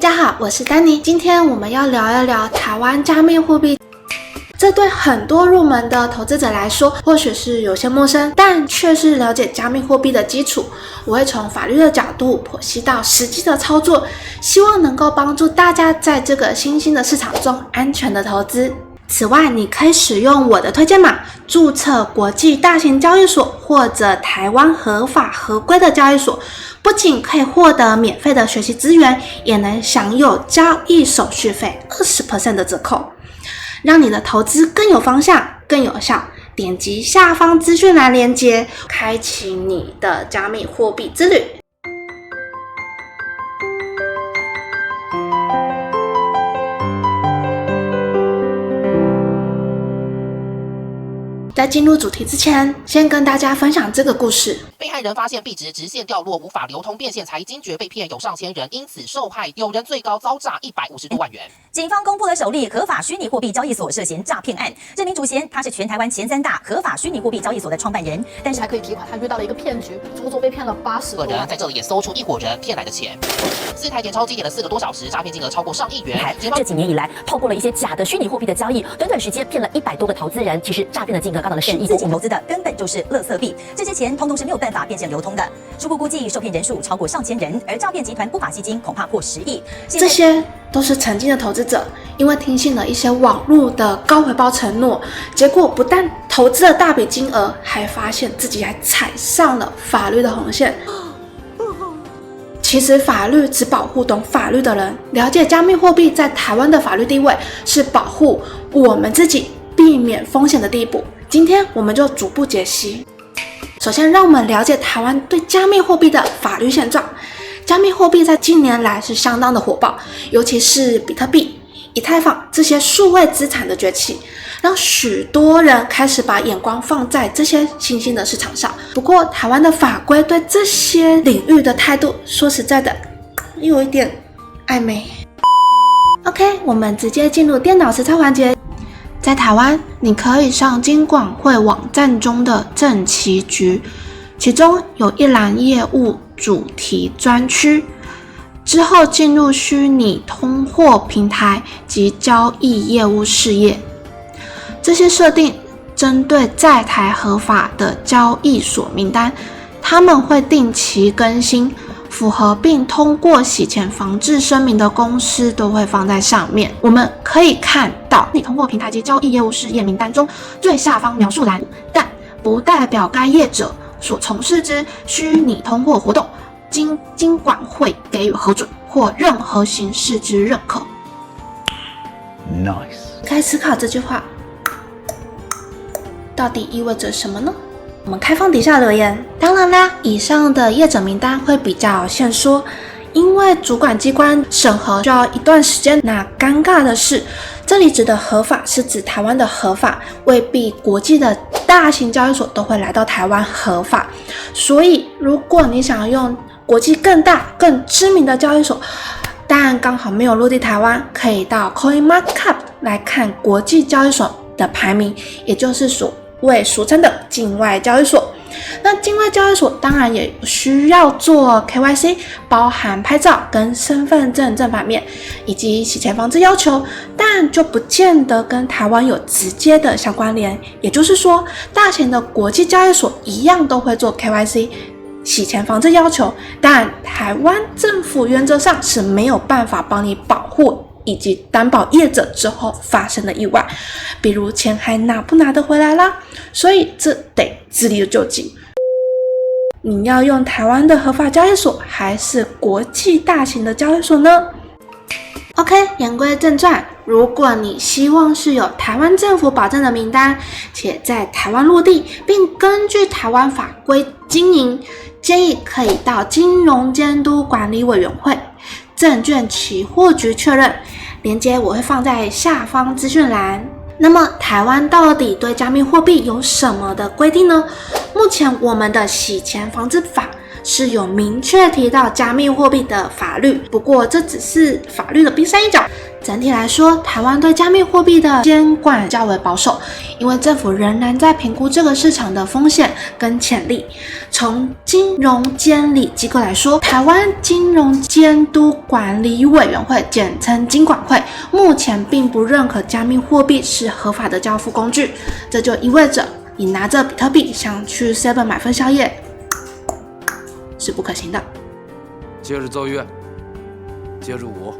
大家好，我是丹妮。今天我们要聊一聊台湾加密货币。这对很多入门的投资者来说，或许是有些陌生，但却是了解加密货币的基础。我会从法律的角度剖析到实际的操作，希望能够帮助大家在这个新兴的市场中安全的投资。此外，你可以使用我的推荐码注册国际大型交易所或者台湾合法合规的交易所，不仅可以获得免费的学习资源，也能享有交易手续费 20% 的折扣，让你的投资更有方向、更有效。点击下方资讯栏连结，开启你的加密货币之旅。在进入主题之前，先跟大家分享这个故事。被害人发现币值直线掉落，无法流通变现，才惊觉被骗，有上千人因此受害，有人最高遭诈150多万元。警方公布了首例合法虚拟货币交易所涉嫌诈骗案，这名主嫌他是全台湾前3大合法虚拟货币交易所的创办人，但是还可以提款，他遇到了一个骗局，足足被骗了80多万。个人在这里也搜出一伙人骗来的钱，4台点钞机点了4个多小时，诈骗金额超过上亿元。这几年以来，透过了一些假的虚拟货币的交易，短短时间骗了100多个投资人，其实诈骗的金额高达了10亿。自己投资的根本就是垃圾币，这些钱通通是没有办法变现流通的。初步估计受骗人数超过上千人，而诈骗集团不法吸金恐怕破10亿。这些都是曾经的投资者，因为听信了一些网络的高回报承诺，结果不但投资了大笔金额，还发现自己还踩上了法律的红线。其实法律只保护懂法律的人，了解加密货币在台湾的法律地位是保护我们自己避免风险的地步。今天我们就逐步解析。首先让我们了解台湾对加密货币的法律现状。加密货币在近年来是相当的火爆，尤其是比特币、以太坊这些数位资产的崛起，让许多人开始把眼光放在这些新兴的市场上。不过台湾的法规对这些领域的态度，说实在的有一点暧昧。 OK， 我们直接进入电脑实操环节。在台湾，你可以上金管会网站中的政企局，其中有一栏业务主题专区，之后进入虚拟通货平台及交易业务事业。这些设定针对在台合法的交易所名单，他们会定期更新，符合并通过洗钱防治声明的公司都会放在上面。我们可以看到你通过平台及交易业务事业名单中最下方描述栏，但不代表该业者所从事之虚拟通货活动经金管会给予核准或任何形式之认可。 Nice。 该思考这句话到底意味着什么呢？我们开放底下留言。当然啦，以上的业者名单会比较限缩，因为主管机关审核需要一段时间。那尴尬的是，这里指的合法是指台湾的合法，未必国际的大型交易所都会来到台湾合法。所以如果你想用国际更大更知名的交易所，但刚好没有落地台湾，可以到 CoinMarketCap 来看国际交易所的排名，也就是所谓俗称的境外交易所。那境外交易所当然也需要做 KYC， 包含拍照跟身份证正反面以及洗钱防治要求，但就不见得跟台湾有直接的相关联。也就是说，大型的国际交易所一样都会做 KYC 洗钱防治要求，但台湾政府原则上是没有办法帮你保护以及担保业者之后发生的意外，比如钱还拿不拿得回来啦，所以这得自力救济。你要用台湾的合法交易所还是国际大型的交易所呢？ OK， 言归正传，如果你希望是有台湾政府保证的名单，且在台湾落地，并根据台湾法规经营，建议可以到金融监督管理委员会、证券期货局确认，连结我会放在下方资讯栏。那么台湾到底对加密货币有什么的规定呢？目前我们的洗钱防治法是有明确提到加密货币的法律，不过这只是法律的冰山一角。整体来说，台湾对加密货币的监管较为保守，因为政府仍然在评估这个市场的风险跟潜力。从金融监理机构来说，台湾金融监督管理委员会简称金管会，目前并不认可加密货币是合法的交付工具，这就意味着你拿着比特币想去 7 买份宵夜是不可行的。接着奏乐，接着舞。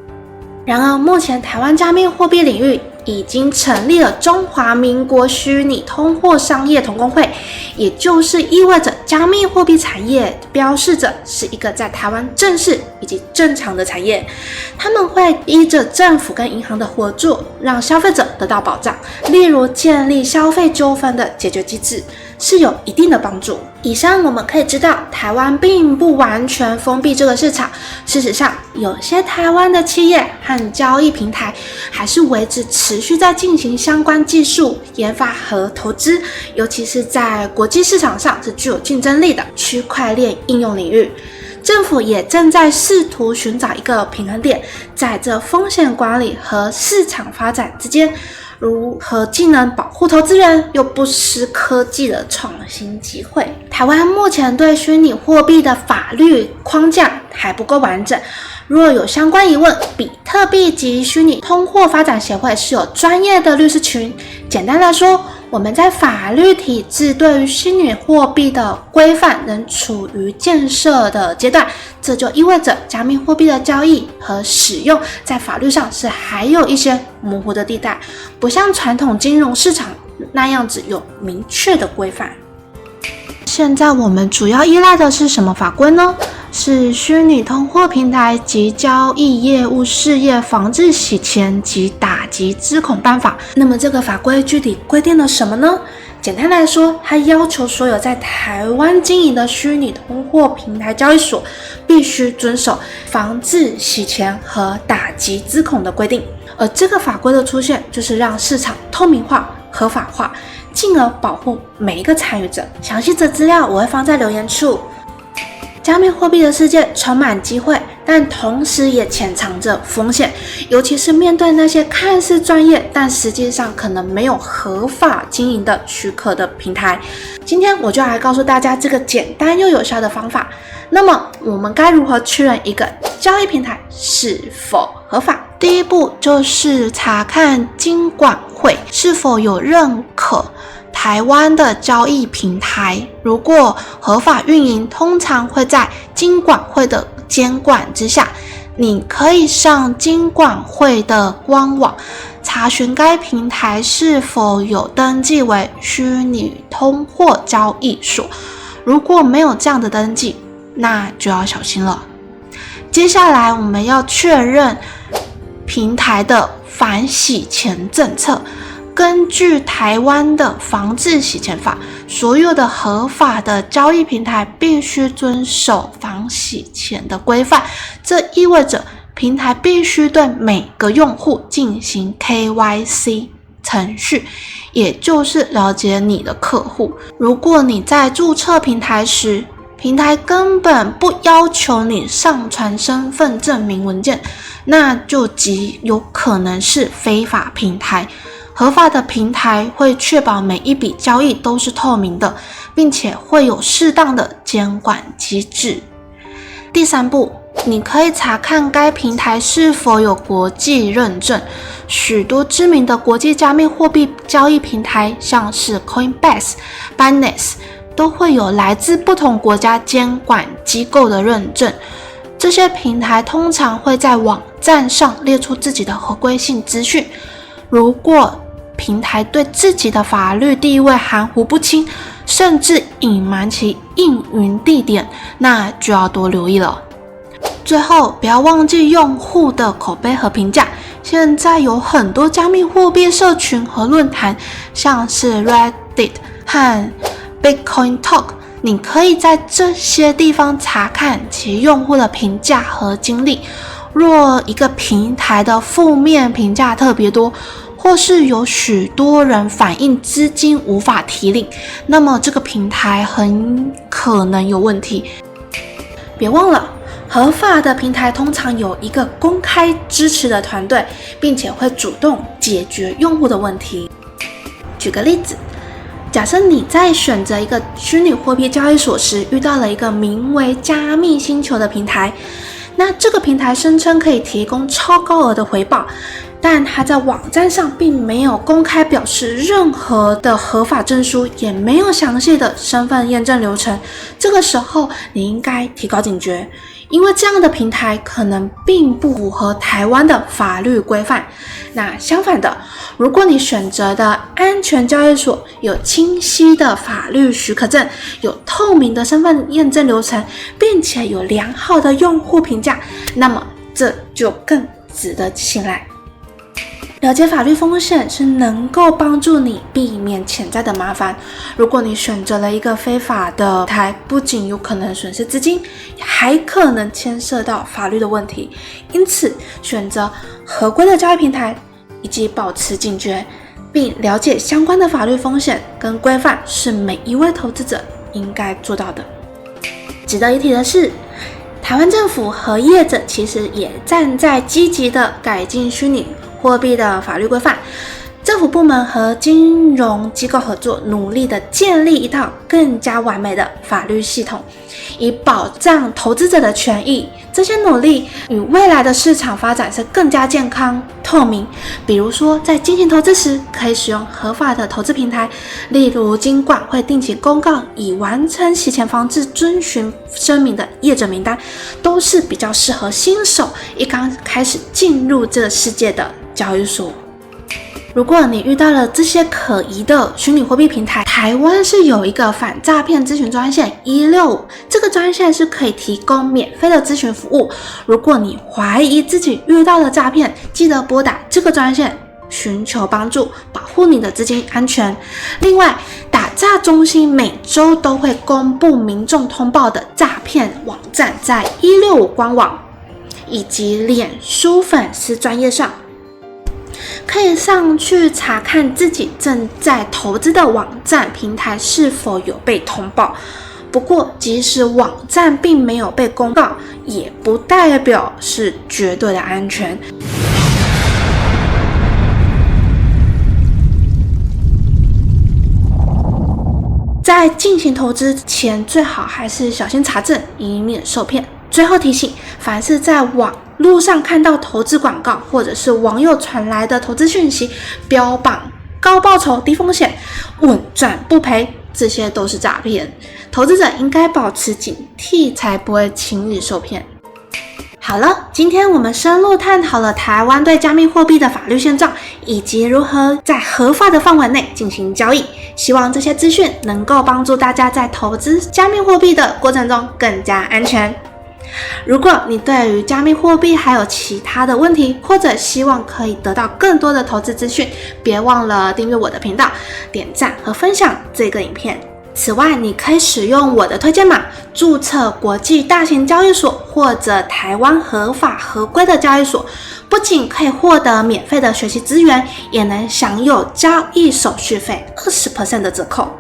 然而，目前台湾加密货币领域已经成立了中华民国虚拟通货商业同工会，也就是意味着加密货币产业标示着是一个在台湾正式以及正常的产业。他们会依着政府跟银行的合作，让消费者得到保障，例如建立消费纠纷的解决机制，是有一定的帮助。以上我们可以知道，台湾并不完全封闭这个市场。事实上，有些台湾的企业和交易平台还是维持持续在进行相关技术研发和投资，尤其是在国际市场上是具有竞争力的区块链应用领域。政府也正在试图寻找一个平衡点，在这风险管理和市场发展之间，如何既能保护投资人，又不失科技的创新机会。台湾目前对虚拟货币的法律框架还不够完整，若有相关疑问，比特币及虚拟通货发展协会是有专业的律师群。简单来说，我们在法律体制对于虚拟货币的规范仍处于建设的阶段，这就意味着加密货币的交易和使用在法律上是还有一些模糊的地带，不像传统金融市场那样子有明确的规范。现在我们主要依赖的是什么法规呢？是虚拟通货平台及交易业务事业防治洗钱及打击资恐办法。那么这个法规具体规定了什么呢？简单来说，它要求所有在台湾经营的虚拟通货平台交易所必须遵守防治洗钱和打击资恐的规定。而这个法规的出现，就是让市场透明化、合法化，进而保护每一个参与者。详细的资料我会放在留言处。加密货币的世界充满机会，但同时也潜藏着风险，尤其是面对那些看似专业，但实际上可能没有合法经营的许可的平台。今天我就来告诉大家这个简单又有效的方法。那么我们该如何确认一个交易平台是否合法？第一步就是查看金管会是否有认可台湾的交易平台，如果合法运营，通常会在金管会的监管之下。你可以上金管会的官网查询该平台是否有登记为虚拟通货交易所，如果没有这样的登记，那就要小心了。接下来我们要确认平台的反洗钱政策。根据台湾的防治洗钱法，所有的合法的交易平台必须遵守防洗钱的规范，这意味着平台必须对每个用户进行 KYC 程序，也就是了解你的客户。如果你在注册平台时，平台根本不要求你上传身份证明文件，那就极有可能是非法平台。合法的平台会确保每一笔交易都是透明的，并且会有适当的监管机制。第三步，你可以查看该平台是否有国际认证。许多知名的国际加密货币交易平台，像是 Coinbase、Binance， 都会有来自不同国家监管机构的认证。这些平台通常会在网站上列出自己的合规性资讯。如果平台对自己的法律地位含糊不清，甚至隐瞒其营运地点，那就要多留意了。最后，不要忘记用户的口碑和评价。现在有很多加密货币社群和论坛，像是 Reddit 和 Bitcoin Talk， 你可以在这些地方查看其用户的评价和经历。若一个平台的负面评价特别多，或是有许多人反映资金无法提领，那么这个平台很可能有问题。别忘了，合法的平台通常有一个公开支持的团队，并且会主动解决用户的问题。举个例子，假设你在选择一个虚拟货币交易所时，遇到了一个名为加密星球的平台，那这个平台声称可以提供超高额的回报，但它在网站上并没有公开表示任何的合法证书，也没有详细的身份验证流程。这个时候你应该提高警觉，因为这样的平台可能并不符合台湾的法律规范。那相反的，如果你选择的安全交易所有清晰的法律许可证，有透明的身份验证流程，并且有良好的用户评价，那么这就更值得信赖。了解法律风险是能够帮助你避免潜在的麻烦。如果你选择了一个非法的平台，不仅有可能损失资金，还可能牵涉到法律的问题。因此，选择合规的交易平台以及保持警觉，并了解相关的法律风险跟规范，是每一位投资者应该做到的。值得一提的是，台湾政府和业者其实也站在积极的改进虚拟货币的法律规范，政府部门和金融机构合作，努力的建立一套更加完美的法律系统，以保障投资者的权益。这些努力与未来的市场发展是更加健康透明。比如说，在进行投资时，可以使用合法的投资平台，例如金管会定期公告已完成洗钱防治遵循声明的业者名单，都是比较适合新手一刚开始进入这个世界的交易所。如果你遇到了这些可疑的虚拟货币平台，台湾是有一个反诈骗咨询专线165，这个专线是可以提供免费的咨询服务。如果你怀疑自己遇到了诈骗，记得拨打这个专线寻求帮助，保护你的资金安全。另外，打诈中心每周都会公布民众通报的诈骗网站，在165官网以及脸书粉丝专页上，可以上去查看自己正在投资的网站平台是否有被通报。不过，即使网站并没有被公告，也不代表是绝对的安全。在进行投资前，最好还是小心查证，以免受骗。最后提醒，凡是在网路上看到投资广告，或者是网友传来的投资讯息，标榜高报酬、低风险、稳赚不赔，这些都是诈骗。投资者应该保持警惕，才不会轻易受骗。好了，今天我们深入探讨了台湾对加密货币的法律现状，以及如何在合法的范围内进行交易。希望这些资讯能够帮助大家在投资加密货币的过程中更加安全。如果你对于加密货币还有其他的问题，或者希望可以得到更多的投资资讯，别忘了订阅我的频道、点赞和分享这个影片。此外，你可以使用我的推荐码注册国际大型交易所或者台湾合法合规的交易所，不仅可以获得免费的学习资源，也能享有交易手续费 20% 的折扣，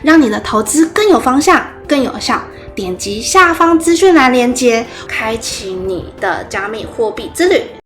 让你的投资更有方向、更有效。点击下方资讯栏连结，开启你的加密货币之旅。